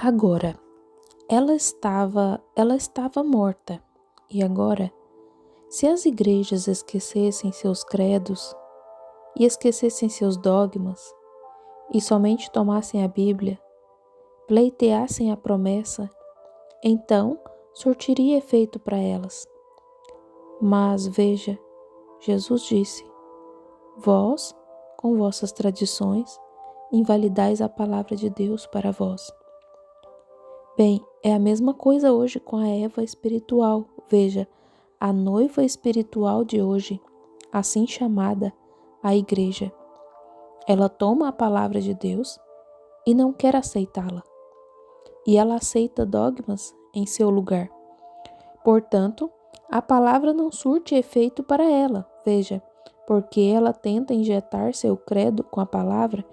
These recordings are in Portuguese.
Agora, ela estava morta. E agora, se as igrejas esquecessem seus credos e esquecessem seus dogmas e somente tomassem a Bíblia, pleiteassem a promessa, então surtiria efeito para elas. Mas veja, Jesus disse: vós, com vossas tradições, invalidais a palavra de Deus para vós. Bem, é a mesma coisa hoje com a Eva espiritual. Veja, a noiva espiritual de hoje, assim chamada, a igreja. Ela toma a palavra de Deus e não quer aceitá-la. E ela aceita dogmas em seu lugar. Portanto, a palavra não surte efeito para ela, veja, porque ela tenta injetar seu credo com a palavra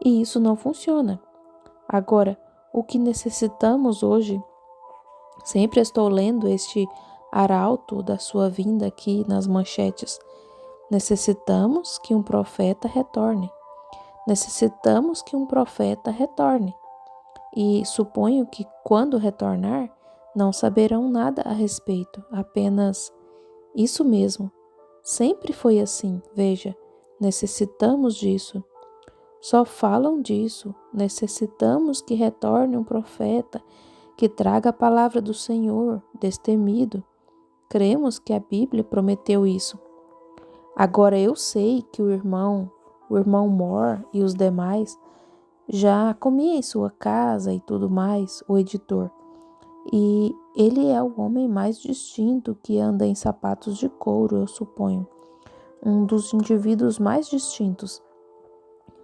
e isso não funciona. Agora, o que necessitamos hoje, sempre estou lendo este arauto da sua vinda aqui nas manchetes, necessitamos que um profeta retorne. Necessitamos que um profeta retorne. E suponho que quando retornar, não saberão nada a respeito, apenas isso mesmo. Sempre foi assim, veja, necessitamos disso. Só falam disso, necessitamos que retorne um profeta, que traga a palavra do Senhor, destemido. Cremos que a Bíblia prometeu isso. Agora eu sei que o irmão Mor e os demais já comia em sua casa e tudo mais, o editor. E ele é o homem mais distinto que anda em sapatos de couro, eu suponho. Um dos indivíduos mais distintos.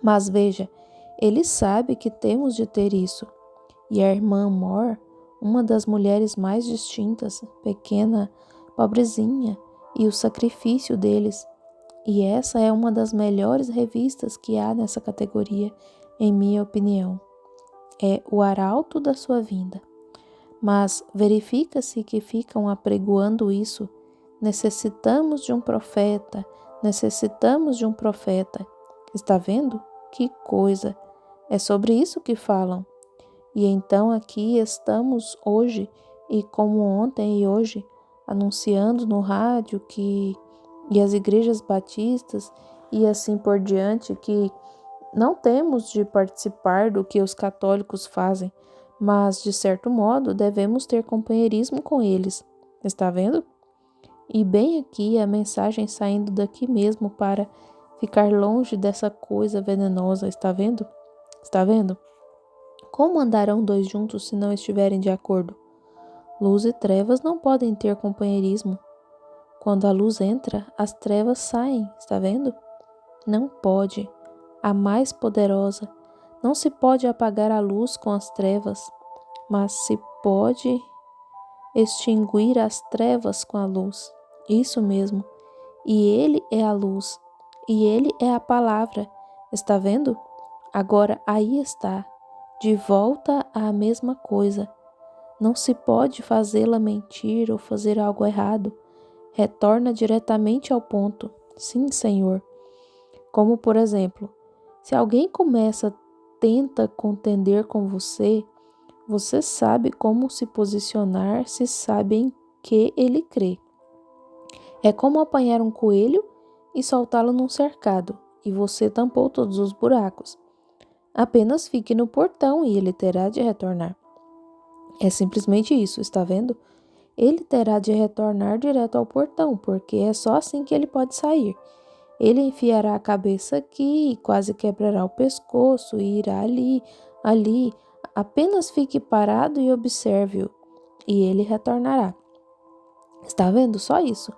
Mas veja, ele sabe que temos de ter isso. E a irmã Mor, uma das mulheres mais distintas, pequena, pobrezinha, e o sacrifício deles. E essa é uma das melhores revistas que há nessa categoria, em minha opinião. É o arauto da sua vinda. Mas verifica-se que ficam apregoando isso. Necessitamos de um profeta, necessitamos de um profeta. Está vendo? Que coisa! É sobre isso que falam. E então aqui estamos hoje, e como ontem e hoje, anunciando no rádio e as igrejas batistas e assim por diante, que não temos de participar do que os católicos fazem, mas de certo modo devemos ter companheirismo com eles. Está vendo? E bem aqui a mensagem saindo daqui mesmo para ficar longe dessa coisa venenosa, está vendo? Está vendo? Como andarão dois juntos se não estiverem de acordo? Luz e trevas não podem ter companheirismo. Quando a luz entra, as trevas saem, está vendo? Não pode. A mais poderosa. Não se pode apagar a luz com as trevas, mas se pode extinguir as trevas com a luz. Isso mesmo. E ele é a luz. E ele é a palavra. Está vendo? Agora aí está. De volta à mesma coisa. Não se pode fazê-la mentir ou fazer algo errado. Retorna diretamente ao ponto. Sim, Senhor. Como, por exemplo, se alguém tenta contender com você, você sabe como se posicionar se sabe em que ele crê. É como apanhar um coelho e soltá-lo num cercado, e você tampou todos os buracos. Apenas fique no portão e ele terá de retornar. É simplesmente isso, está vendo? Ele terá de retornar direto ao portão, porque é só assim que ele pode sair. Ele enfiará a cabeça aqui, quase quebrará o pescoço e irá ali. Apenas fique parado e observe-o, e ele retornará. Está vendo? Só isso.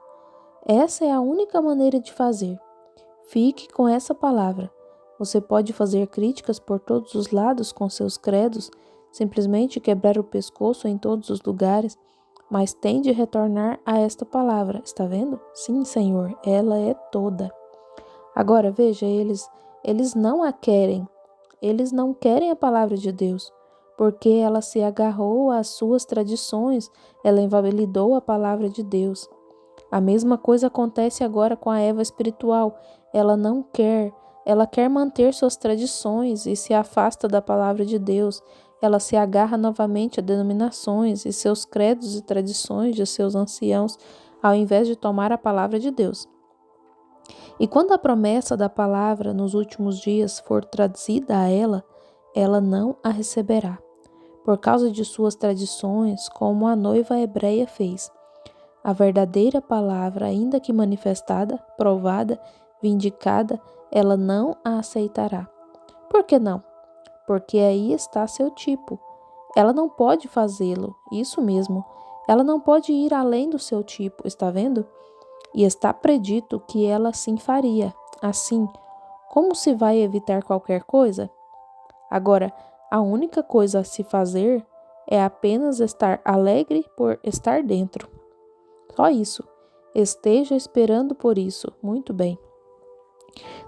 Essa é a única maneira de fazer. Fique com essa palavra. Você pode fazer críticas por todos os lados com seus credos, simplesmente quebrar o pescoço em todos os lugares, mas tem de retornar a esta palavra. Está vendo? Sim, Senhor, ela é toda. Agora veja, eles não a querem. Eles não querem a palavra de Deus, porque ela se agarrou às suas tradições, ela invalidou a palavra de Deus. A mesma coisa acontece agora com a Eva espiritual. Ela não quer, ela quer manter suas tradições e se afasta da palavra de Deus. ela se agarra novamente a denominações e seus credos e tradições de seus anciãos, ao invés de tomar a palavra de Deus. E quando a promessa da palavra nos últimos dias for traduzida a ela não a receberá, por causa de suas tradições, como a noiva hebreia fez. A verdadeira palavra, ainda que manifestada, provada, vindicada, ela não a aceitará. Por que não? Porque aí está seu tipo. Ela não pode fazê-lo, isso mesmo. Ela não pode ir além do seu tipo, está vendo? E está predito que ela assim faria. Assim, como se vai evitar qualquer coisa? Agora, a única coisa a se fazer é apenas estar alegre por estar dentro. Só isso. Esteja esperando por isso. Muito bem.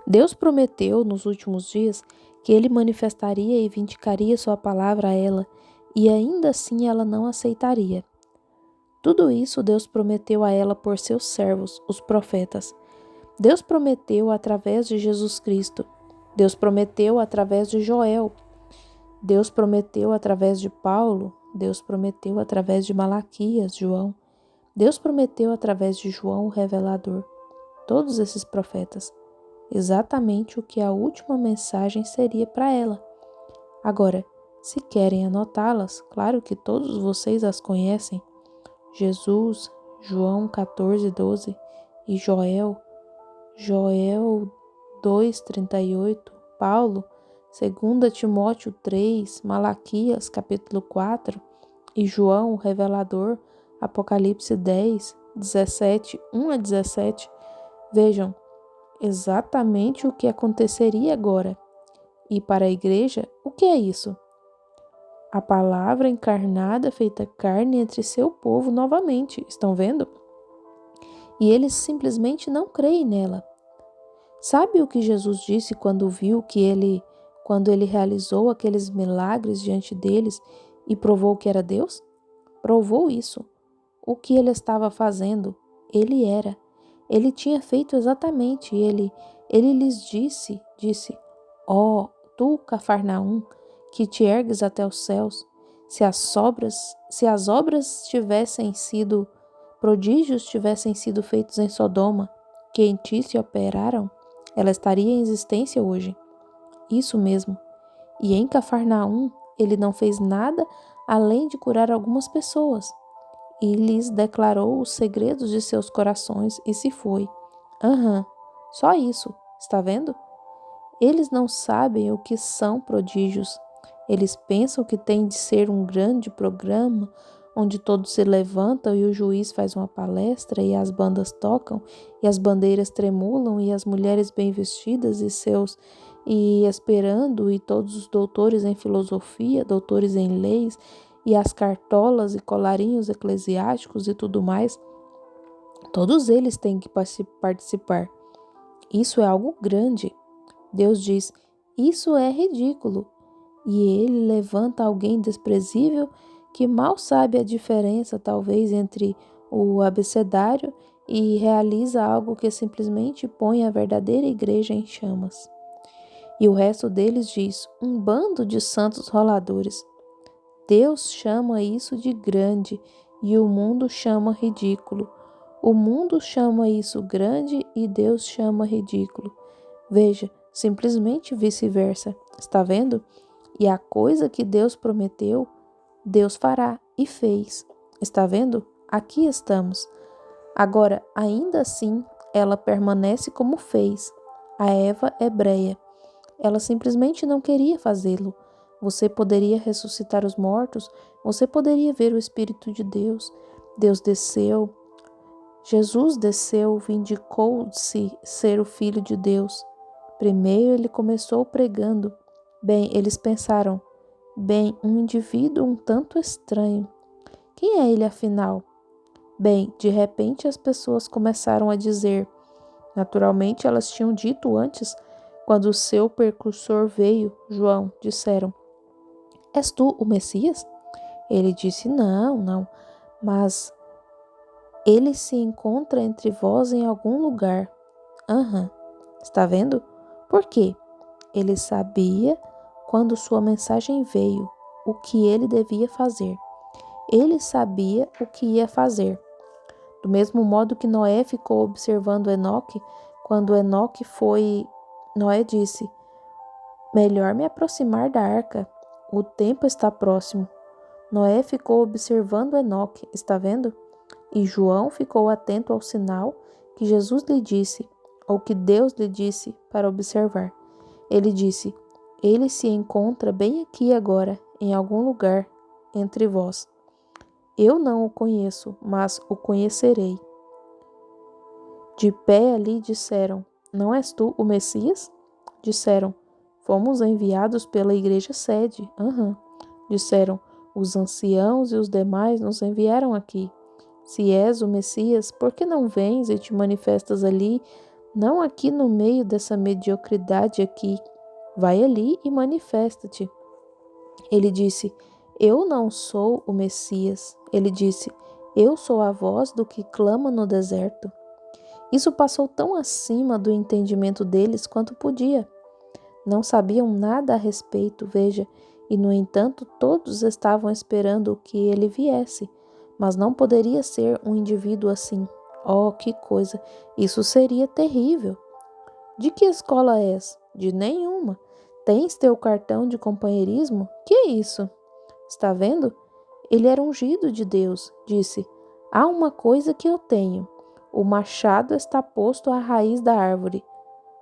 Deus prometeu nos últimos dias que ele manifestaria e vindicaria sua palavra a ela, e ainda assim ela não aceitaria. Tudo isso Deus prometeu a ela por seus servos, os profetas. Deus prometeu através de Jesus Cristo. Deus prometeu através de Joel. Deus prometeu através de Paulo. Deus prometeu através de Malaquias, João. Deus prometeu através de João o Revelador. Todos esses profetas. Exatamente o que a última mensagem seria para ela. Agora, se querem anotá-las, claro que todos vocês as conhecem. Jesus, João 14:12 e Joel 2:38, Paulo, 2 Timóteo 3, Malaquias capítulo 4 e João, o Revelador, Apocalipse 10, 17, 1-17. Vejam exatamente o que aconteceria agora. E para a igreja, o que é isso? A palavra encarnada feita carne entre seu povo novamente, estão vendo? E eles simplesmente não creem nela. Sabe o que Jesus disse quando ele realizou aqueles milagres diante deles e provou que era Deus? Provou isso. O que ele estava fazendo, ele era. Ele tinha feito exatamente. Ele lhes disse, ó, tu, Cafarnaum, que te ergues até os céus, se as obras prodígios tivessem sido feitos em Sodoma, que em ti se operaram, ela estaria em existência hoje. Isso mesmo. E em Cafarnaum, ele não fez nada além de curar algumas pessoas. E lhes declarou os segredos de seus corações e se foi. Só isso, está vendo? Eles não sabem o que são prodígios. Eles pensam que tem de ser um grande programa onde todos se levantam e o juiz faz uma palestra e as bandas tocam e as bandeiras tremulam e as mulheres bem vestidas e esperando e todos os doutores em filosofia, doutores em leis e as cartolas e colarinhos eclesiásticos e tudo mais. Todos eles têm que participar. Isso é algo grande. Deus diz, isso é ridículo. E ele levanta alguém desprezível que mal sabe a diferença, talvez, entre o abecedário e realiza algo que simplesmente põe a verdadeira igreja em chamas. E o resto deles diz, um bando de santos roladores. Deus chama isso de grande e o mundo chama ridículo. O mundo chama isso grande e Deus chama ridículo. Veja, simplesmente vice-versa. Está vendo? E a coisa que Deus prometeu, Deus fará e fez. Está vendo? Aqui estamos. Agora, ainda assim, ela permanece como fez. A Eva hebreia. Ela simplesmente não queria fazê-lo. Você poderia ressuscitar os mortos, você poderia ver o Espírito de Deus. Deus desceu, Jesus desceu, vindicou-se ser o Filho de Deus. Primeiro ele começou pregando. Bem, eles pensaram, um indivíduo um tanto estranho. Quem é ele afinal? Bem, de repente as pessoas começaram a dizer. Naturalmente elas tinham dito antes, quando o seu precursor veio, João, disseram, és tu o Messias? Ele disse, não, mas ele se encontra entre vós em algum lugar. Está vendo? Por quê? Ele sabia quando sua mensagem veio. o que ele devia fazer. Ele sabia o que ia fazer. Do mesmo modo que Noé ficou observando Enoque, quando Enoque foi, Noé disse: melhor me aproximar da arca, o tempo está próximo. Noé ficou observando Enoque, está vendo? E João ficou atento ao sinal que Jesus lhe disse, ou que Deus lhe disse para observar. Ele disse: ele se encontra bem aqui agora, em algum lugar entre vós. Eu não o conheço, mas o conhecerei. De pé ali disseram: não és tu o Messias? Disseram: fomos enviados pela igreja sede. Disseram: os anciãos e os demais nos enviaram aqui. Se és o Messias, por que não vens e te manifestas ali, não aqui no meio dessa mediocridade aqui? Vai ali e manifesta-te. Ele disse: eu não sou o Messias. Ele disse: eu sou a voz do que clama no deserto. Isso passou tão acima do entendimento deles quanto podia. Não sabiam nada a respeito, veja, e no entanto todos estavam esperando que ele viesse, mas não poderia ser um indivíduo assim. Oh, que coisa! Isso seria terrível. De que escola és? De nenhuma. Tens teu cartão de companheirismo? Que é isso? Está vendo? Ele era ungido de Deus. Disse: há uma coisa que eu tenho. O machado está posto à raiz da árvore.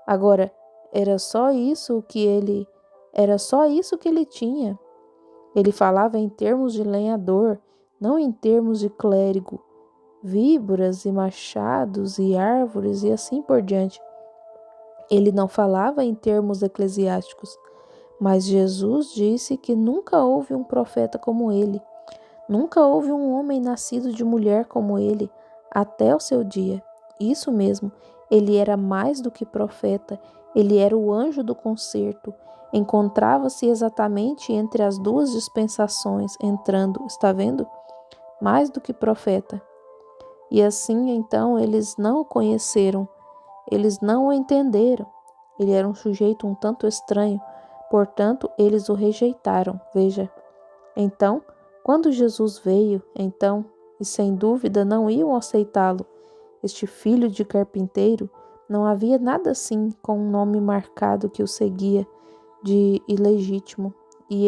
Agora, era só isso que ele tinha. Ele falava em termos de lenhador, não em termos de clérigo. Víboras e machados e árvores e assim por diante. Ele não falava em termos eclesiásticos, mas Jesus disse que nunca houve um profeta como ele. Nunca houve um homem nascido de mulher como ele, até o seu dia. Isso mesmo, ele era mais do que profeta, ele era o anjo do concerto. Encontrava-se exatamente entre as duas dispensações, entrando, está vendo? Mais do que profeta. E assim, então, eles não o conheceram, eles não o entenderam. Ele era um sujeito um tanto estranho, portanto, eles o rejeitaram, veja. Então, quando Jesus veio, e sem dúvida não iam aceitá-lo, este filho de carpinteiro, não havia nada assim com um nome marcado que o seguia de ilegítimo, e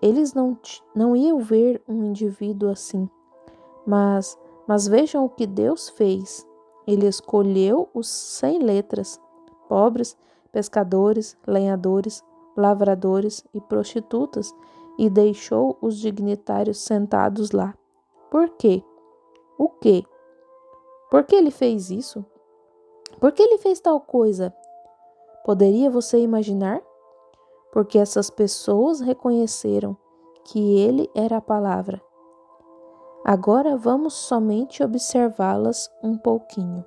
eles não iam ver um indivíduo assim. Mas vejam o que Deus fez. Ele escolheu os sem letras, pobres, pescadores, lenhadores, lavradores e prostitutas, e deixou os dignitários sentados lá. Por quê? O quê? Por que ele fez isso? Por que ele fez tal coisa? Poderia você imaginar? Porque essas pessoas reconheceram que ele era a palavra. Agora vamos somente observá-las um pouquinho.